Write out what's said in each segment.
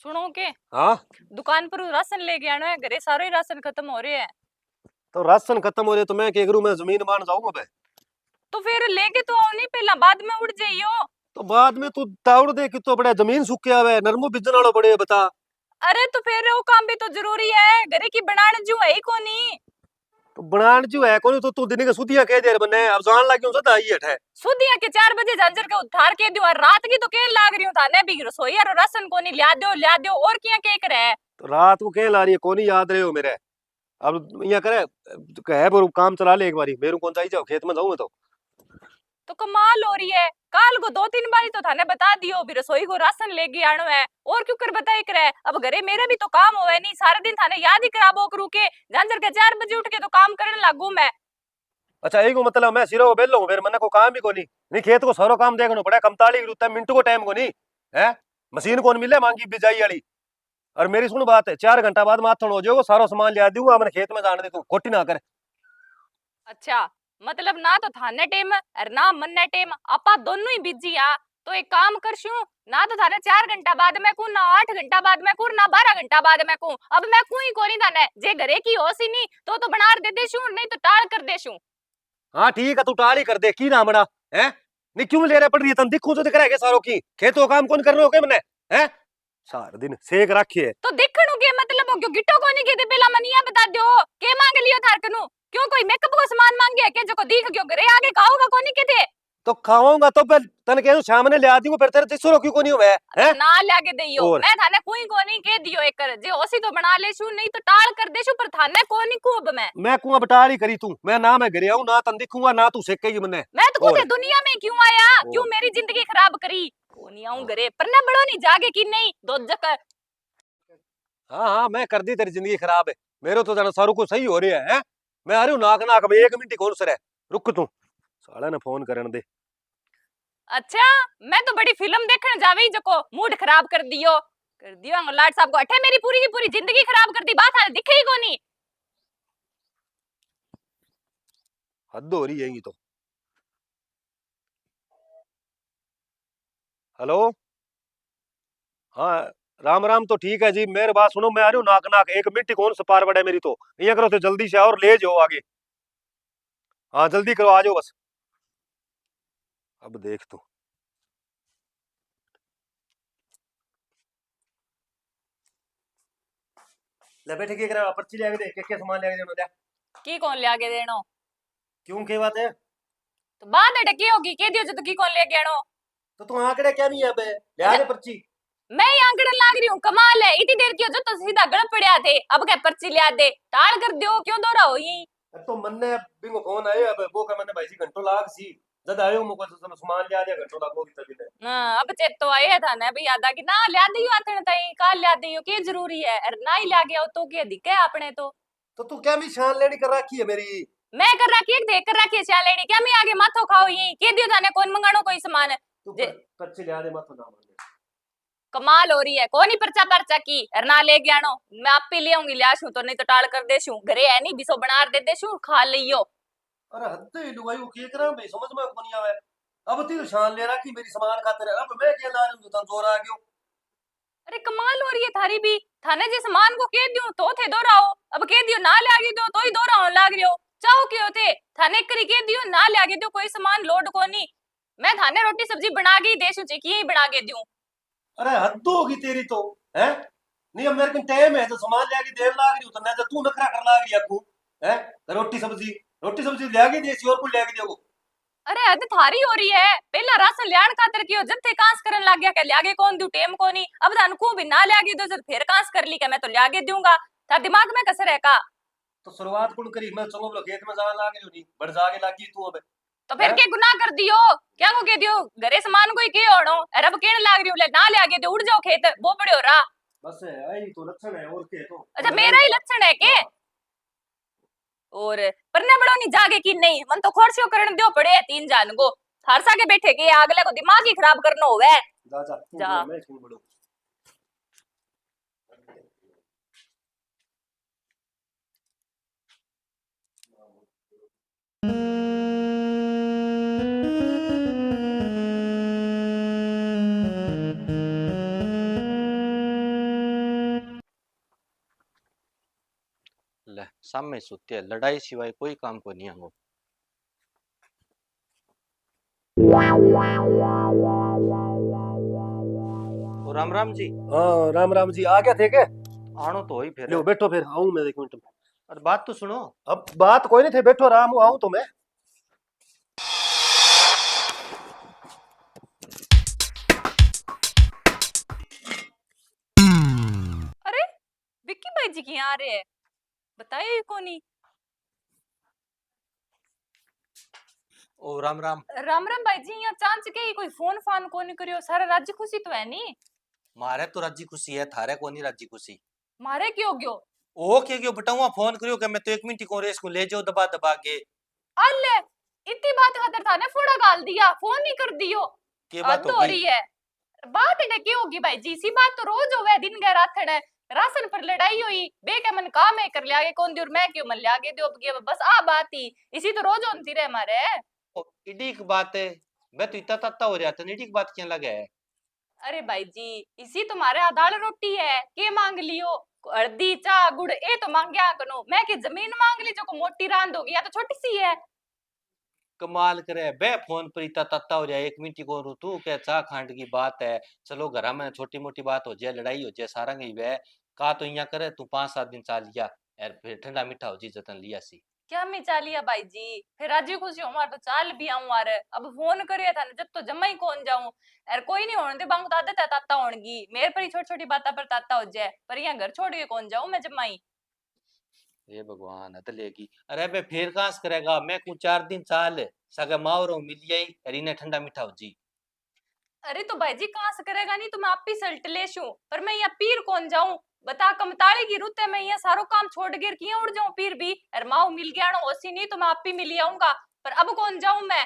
सुनो के हाँ दुकान पर राशन लेके आना है, घरे सारे ही राशन खत्म हो रहे हैं। तो राशन खत्म हो रहे तो मैं क्या करूं? मैं जमीन मान जाऊंगा बे। तो फिर लेके तो आओ नहीं, पहला बाद में उड़ जाइयो। तो बाद में तू तावड़ दे कि तो बड़ा जमीन सूख के आवे नरमो बिजन वालों बड़े बता। अरे तो फिर वो काम भी तो जरूरी है, घरे की बनाने जो है ही कोनी। तो बनान जो है कोनी तो तू दिन के सुतिया कह दे बने अब जान लागी हूं सदा आई है। सुदिया के 4 बजे झांझर के उठार के दियो, रात की तो के लाग रही हूं थाने भी रसोई और राशन कोनी लिया दो और किया के करे। तो रात को कह ला रही है कोनी याद रहे हो मेरे। अब यहाँ करे कहे पर काम चला ले एक बारी मेरू कौन चाहिए जाओ खेत में जाऊं मैं तो कमाल हो रही है, काल को 2-3 बारी तो थाने बता दियो भी रसोई को राशन लेके आनो है, और क्यों कर बताए करे। अब घरे मेरा भी तो काम होवे नहीं, सारा दिन थाने याद ही कराबो करू के झांझर के 4 बजे उठ के तो काम करने लागू मैं। अच्छा यही को मतलब मैं सिरो बेल लूं फिर मने को काम भी कोनी नहीं खेत को सारो काम देखनो पड़ा 45 मिनट को टाइम को नहीं है। मशीन कौन मिले मांगी बिजाई वाली। और मेरी सुन बात है 4 घंटा बाद माथन हो जाओ सारो सामान लिया दूंगा मैंने खेत में जाने दे तू खोटी ना कर। अच्छा, मतलब ना तो थाने टेम और ना मन्ने टेम, आपा दोनों ही बिजी आ। तो एक काम करशू, ना तो थाने 4 घंटा बाद में कू, ना 8 घंटा बाद में कू, ना 12 घंटा बाद में कू। अब मैं कू ही कोनी थाने, जे घरे की होसी नहीं तो बनार दे देशू, नहीं तो टाल कर देशू। हाँ ठीक है तू टाल ही कर दे की ना बड़ा है। नहीं क्यों ले रहे पड़ रही है तन दिखू तो दिख रहा है सारों की खेतों काम कौन कर रहे हो के मैंने है सारा दिन सेक रखिए। तो दिखणु के मतलब हो क्यों गिट्टो कोनी के दे पहला मनिया बता दो के मांग लियो थार कनु। क्यों कोई मेकअप को सामान मांगे के जो को दिख क्यों घरे आगे खाओगा कोनी के दे। तो खाऊंगा तो फिर तन कह सामने ले आती हूँ फिर तेरे जिसरो क्यों को नहीं हुआ तो है। ना लागे देयो, और मैं थाने कोई कोनी के दियो एक कर जे ओसी तो बना लेशु, नहीं तो टाल कर देशु, पर थाने कोनी को अब मैं कुआं बटाल ही करी तू मैं ना मैं घरे आऊं ना तन दिखूंगा ना तू सेकेगी मने। मैं तो खुद और दुनिया में क्यों आया, क्यों और मेरी जिंदगी खराब करी। कोनी आऊं घरे पर ना बड़ो नहीं जागे की नहीं दो जक। हाँ हाँ मैं कर दी तेरी जिंदगी खराब है। मेरे तो जना सारू को सही हो रही है। मैं आ रही हूँ नाक नाक में 1 मिनट कौन सर है रुक तू साला ने फोन करन दे। अच्छा, मैं तो बड़ी फिल्म देखने जावी जको मूड खराब कर दियो लाट साहब को अठे मेरी पूरी की पूरी जिंदगी खराब कर दी, बात हाल दिखे ही कोनी। हद हो रही है ये तो। हेलो हाँ राम राम तो ठीक है जी मेरे बात सुनो मैं आ रही हूँ नाक नाक 1 मिनट कौन सपार बड़ा मेरी तो ये करो तो जल्दी से और ले जाओ आगे। हाँ जल्दी करो आ जाओ बस। अब देख तू ले बैठे के करा पर्ची ले दे के सामान ले देनो दे। की कौन ले आगे देनो। क्यों के बात है। तो बात अटकी होगी के दियो जो तो की कौन ले गेनो। तो तू आंकड़े क्या नहीं है बे ले आ अच्छा, दे पर्ची। मैं ही आंकड़े लाग रही हूँ, कमाल है, इतनी देर की हो जो तो सीधा गड़ पड़या थे, अब क्या पर्ची ले आ दे टाल कर दियो क्यों दो रहा हो यही। तो मन्ने बिंगो फोन आयो अब वो का मन्ने भाई जी घंटो लाग सी जद आयो मुको तो सामान ले आ दे घंटो लागो की तभी ने। हाँ, अब चेत तो आए था ना भाई, याद आ कि ना लिया दियो आथण ताई काल लिया दियो के जरूरी है, अरे ना ही लिया गया तो के दिखे आपने तो तू क्या मिशान लेनी कर रखी है मेरी। मैं कर रखी है देख कर रखी है चाल लेनी क्या मैं आगे माथो खाओ यही के दियो जाने कौन मंगानो कोई सामान तू जे पर्ची ले आ दे मत ना मांगे। कमाल हो रही है, कौन ही पर्चा पर्चा की अरे ना ले गया नो, मैं आप ही ले आऊंगी लियाशू तो, नहीं तो टाल कर देशू घरे है नहीं बिसो बनार दे देशू खा लियो। अरे हद ही लुगाई वो के करा मैं समझ में को नहीं आवे। अब ती शान ले रखी मेरी सामान खातिर अब मैं क्या ला रही हूं तन जोर आ गयो। अरे कमाल हो रही है थारी भी, थाने जे सामान को कह दियो तो थे दो रहो, अब कह दियो ना ले आगे दो तो ही दो रहो लाग रहो। चाहो क्यों थे थाने करी कह दियो ना ले आगे दो कोई सामान लोड को नहीं, मैं थाने रोटी सब्जी बना के ही देशू चाहिए ही बना के दूं। अरे हद होगी तेरी तो है। नहीं अब मेरे को टाइम है तो सामान ले आके देर लाग रही हूं तो ना तू नखरा कर लाग रही अकू है। रोटी सब्जी ले आके देसी और कुछ ले आके देगो। अरे हद थारी हो रही है, पहला राशन लियाण खातर कियो जब थे कांस करन लाग गया के लियागे कौन दू टेम को नहीं, अब थान को भी ना लियागे दो जब फिर कांस कर ली के मैं तो लियागे दूंगा, था दिमाग में कसर है का। तो शुरुआत कौन करी मैं चलो बोलो खेत में जाने लाग रही नहीं बढ़ जाके लागी तू अब तो फिर है। के गुनाह कर दियो, क्या को कह दियो घरे सामान कोई के होड़ो अरे अब केन लाग रही हूं ले ना लियागे दो उड़ जाओ खेत वो बड़े हो रहा। बस है आई तो लक्षण है और के तो अच्छा बढ़ मेरा जाएगी ही बात। लक्षण है के। हाँ और परने बड़ो नहीं जागे की नहीं, मन तो खोरसियो करण दियो पड़े है 3 जान को, थारसा के बैठे के अगले को दिमाग ही खराब करनो होवे। जा जा तू जा बोल मैं क्यों बोलूं। सामने सोते है, लड़ाई सिवाय कोई काम को नहीं आंगो। ओ राम राम जी। हाँ राम राम जी, आ गया थे क्या? आनो तो ही फिर। लो बैठो, फिर आऊं मैं 1 मिनट में। अरे बात तो सुनो। अब बात कोई नहीं थे, बैठो राम, आऊं तो मैं। अरे विक्की भाई जी की यहाँ आ रहे हैं, बताइए कोनी। ओ राम राम। राम राम भाई जी, यहाँ चांस के ही कोई फोन फान को नहीं करियो, सारा राज्य खुशी तो है नी। मारे तो राजी खुशी है, थारे को नहीं राजी खुशी। मारे क्यों गयो? ओ के क्यों बटाऊआ फोन करियो कि मैं तो 1 मिनट को रेस को ले जाओ दबा दबा के। अल्ले इतनी बात खातर था ने फोड़ा गाल दिया, फोन नहीं कर दियो। के बात हद हो हो गई? रही है। बात इन्हें क्या होगी भाई जी, सी बात तो रोज होवे, दिन गए रात है। राशन पर लड़ाई हुई, बे के मन काम है कर लिया कौन दियो, मैं क्यों मन लिया दियो, बस आ बात ही इसी तो रोज होती रहे हमारे। ओ इडी की बात है, मैं तो इतना तत्ता हो रहा था, इडी की बात क्या लगे है? अरे भाई जी, इसी तुम्हारे दाल रोटी है, के मांग लियो? हल्दी चाह गुड़ ए तो मांगया कनो, मैं की जमीन मांग ली जो को मोटी रांद होगी या तो छोटी सी है। कमाल करे बे, फोन पर इतना तत्ता हो जाए 1 मिनट को रू तू क्या चाह खांड की बात है। चलो घर में छोटी मोटी बात हो जाए, लड़ाई हो जाए, सारा गई वे का तो इया करे तू 5-7 दिन चाल लिया यार, फिर ठंडा मीठा हो जी जतन लिया सी। क्या मैं चालिया भाई जी, फिर राजी खुशी हूँ तो चाल भी आऊं यार। अब फोन करिए था ना जब तो जमा ही कौन जाऊं यार, कोई नहीं होने दे बांग तो आदत है ताता होणगी, मेरे पर ही छोटी छोटी बातों पर ताता हो जाए, पर यहाँ घर छोड़ के कौन जाऊं मैं जमाई। हे भगवान हद लेगी। अरे बे फिर कहां से करेगा, मैं को 4 दिन चाल सगे मावरो मिल जाई अरे ने ठंडा मीठा हो जी। अरे तो भाई जी कहाँ से करेगा, नहीं तो मैं आप ही सल्ट ले शू, पर मैं यहाँ पीर कौन जाऊं? बता, कमताली की रुत है, मैं यहाँ सारो काम छोड़ गिर किया उड़ जाऊं पीर भी, अरे माओ मिल गया ना ओसी, नहीं तो मैं आप ही मिल आऊंगा, पर अब कौन जाऊं मैं?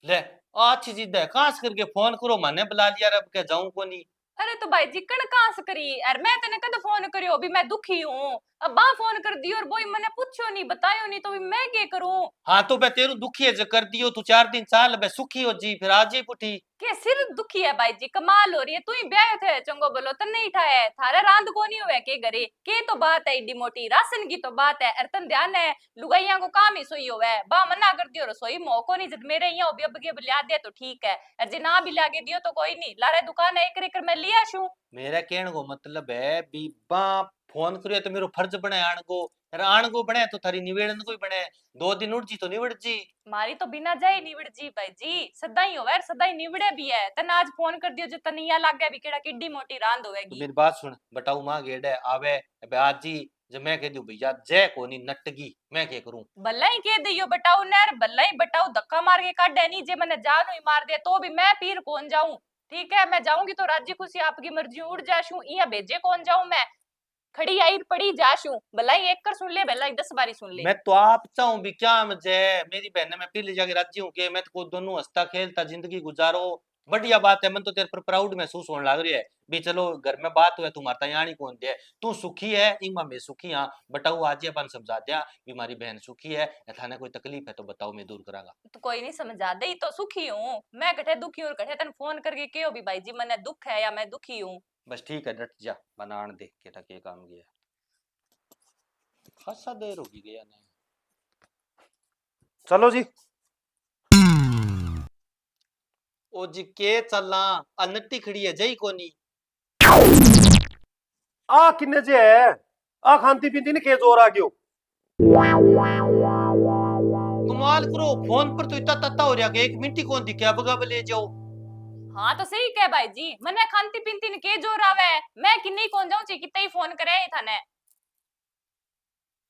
ले अच्छी जिद है, कहां से करके फोन करो माने बुला लिया, अब क्या जाऊं को नहीं। अरे तो भाई जी कण कहाँ से करी यार, मैं तेने कद फोन करियो, अभी मैं दुखी हूँ, अब बा फोन कर दियो और बोई मैंने पूछो नहीं बतायो नहीं, तो भी मैं क्या करूं? हाँ तो बे तेरू दुखी है जो कर दियो, तू 4 दिन चाल बे सुखी हो जी, फिर आज ही पुठी। के सिर दुखी है भाई जी, कमाल हो रही है, तू ही ब्याह थे चंगो बोलो तन नहीं उठाया, थारे रांद को नहीं हुआ के घरे के तो बात है इडी मोटी, राशन की तो बात है, अरतन ध्यान है लुगाइया को काम ही सोई होवे, बा मना कर दियो रसोई मोको नहीं, जब मेरे यहाँ अब के लिया दे तो ठीक है, और जे ना भी लागे दियो तो कोई नहीं, लारे दुकान है एक एक मैं लिया शू। मेरा कहने को मतलब है बीबा फोन करियो तो मेरो फर्ज बने आण को, अरे आण को बने तो थारी निवेदन को ही बने, 2 दिन उठ जी तो निवड़ जी। मारी तो बिना जाए निवड़ जी भाई जी, सदा ही होवे सदा ही निवड़े भी है, तन आज फोन कर दियो जो तनिया लाग गया भी केड़ा किड्डी मोटी रांद तो होवेगी। मेरी बात सुन, बताऊ मां गेड़े आवे अबे आज जी, जब मैं कह दूं भैया जय कोनी नटगी, मैं क्या करूं? भला ही कह दियो बटाऊ नर, भला ही बटाऊ धक्का मार के काट नहीं, जे मैंने जान ही मार दिया तो भी मैं पीर कौन जाऊं? ठीक है मैं जाऊंगी तो राज्य खुशी आपकी मर्जी उड़ जाशू, इया भेजे कौन जाऊं मैं? खड़ी आई पड़ी जाशू, भला ही एक कर सुन ले, भला ही 10 बारी सुन ले। मैं तो आप चाहूं भी क्या मजे, मेरी बहन ने मैं पीली जाके राजी हूं के मैं तो दोनों हंसता खेलता जिंदगी गुजारो, बढ़िया बात है, मन तो तेरे पर प्राउड महसूस होने लग रही है भी, चलो घर में बात हुआ तुम्हारा यानी कौन दे, तू सुखी है इमा मैं सुखी हाँ, बताओ आज अपन समझा दिया भी हमारी बहन सुखी है, थाने कोई तकलीफ है तो बताओ मैं दूर करांगा। तो कोई नहीं समझा दे, तो सुखी हूं मैं, कठे दुखी हूं, कठे तन फोन करके कहो भी भाई जी मने दुख है या मैं दुखी हूं। बस ठीक है डट जा, बनान देख के था के काम गया, खासा देर होगी गया नहीं। चलो जी। ओ जी के चलना, अनट्टी खड़ी है जई कोनी। आ किन्ने जे है, आ खांती पीती ने के जोर आ गयो। कमाल करो, फोन पर तो इतना तत्ता हो रहा कि 1 मिनट ही कौन दिखे, अब कब ले जाओ। हाँ तो सही कह भाई जी, मने खांती पीती ने के जोर आवे, मैं किन्नी कौन जाऊं ची कितने ही फोन करे ही थाने।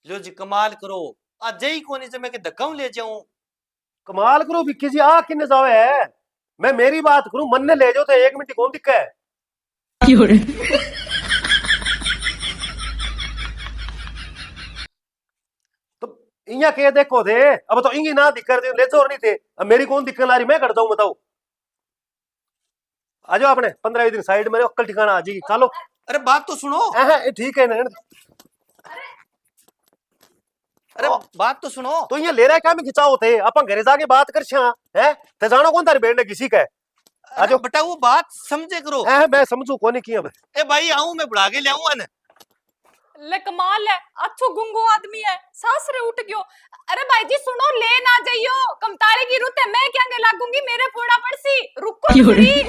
लो जी कमाल करो, आ जई कोनी से मैं के धक्का ले जाऊं। कमाल करो विक्की जी, आ किन्ने जावे है, मैं मेरी बात करूं मन ने ले जाओ तो 1 मिनट कौन दिक्कत है? तो इया के देखो थे, अब तो इंगी ना दिक्कत ले जोर नहीं थे, अब मेरी कौन दिक्कत ला रही, मैं कर जाऊं बताओ? आ जाओ अपने 15-20 दिन साइड में, अक्कल ठिकाना आ जाएगी चलो। अरे बात तो सुनो। ठीक है ना, अरे बात तो सुनो। तो ये ले रहा है क्या में खिंचाओ थे, अपन घरे जाके बात कर है ते जानो कौन तारी बेड़ ने किसी का अरे बेटा वो बात समझे करो। मैं समझू कोनी की अब। ए भाई आऊं मैं बुला के ले आऊंगा न। ले कमाल है, अच्छो गुंगो आदमी है, सासरे उठ गयो। अरे भाई जी सुनो, ले ना जाइयो, कमताली की रुत है, मैं क्या लागूंगी, मेरे फोड़ा पड़सी, रुको तो सही।